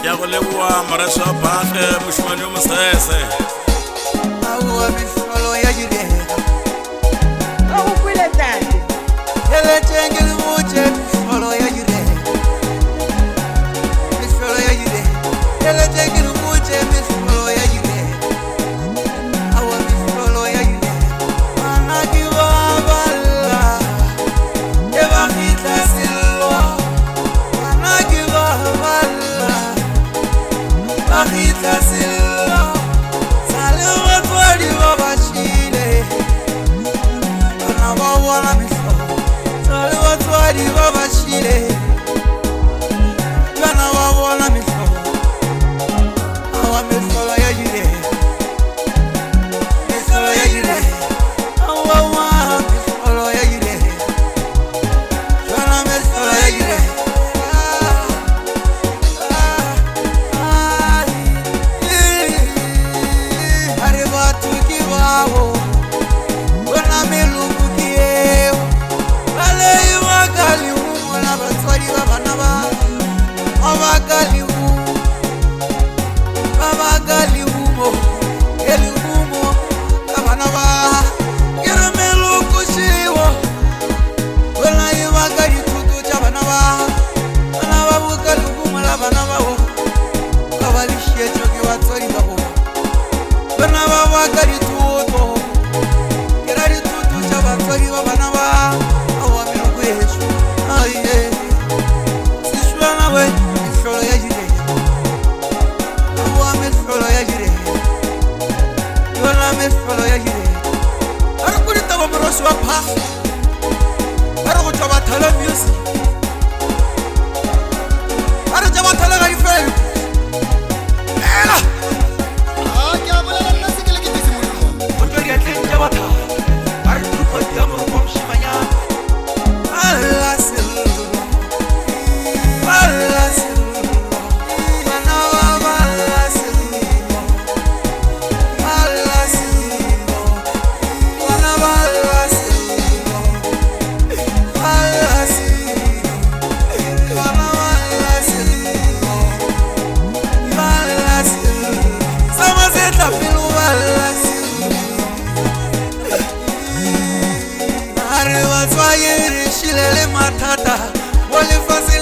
ya go leboa Moreso Page mošomane o mosese aowa mefolo ya direga ga go kwile tate eleteng ke le motse mefolo ya direga mefolo ya direga eleteng ke le motse mefolo ya direga aowa mefolo ya direga bana ke ba balla e ba fitla sello bana ke ba balla ba fitla sello sale batswadi ba bashile bana ba bona mefolo sale batswadi ba bashile bana ba bona mefolo awa mefolo ya direga mefolo ya direga awa mefolo ya direga bana mefolo ya direga are batho ke bao bona meloko ke eo bale baka lehumo la batswadi ba bana ba baka lehumo e lehumo ka bana ba ke re meloko šeo bona e baka dithuto tša bana ba boka lehumo la bana bao ka ba lešietšo ke batswadi ba bona bana ba baka dithuto ke ra dithuto tša batswadi ba bana ba aowa meloko ešo aye sešwana we mefolo ya direga aowa mefolo ya direga yona mefolo ya direga a re ko ditaba Moreso wa Page a re go tšwa bathala music a re tša bathala ga difelo ela go tšwa diatleng tša bathala a re trupadi ya moroko mošimanyana alla sello bana ba balla sello bana balla sello bana balla sello sama se tla pelo balla sello are batswadi re šile le mathata wa lefatshe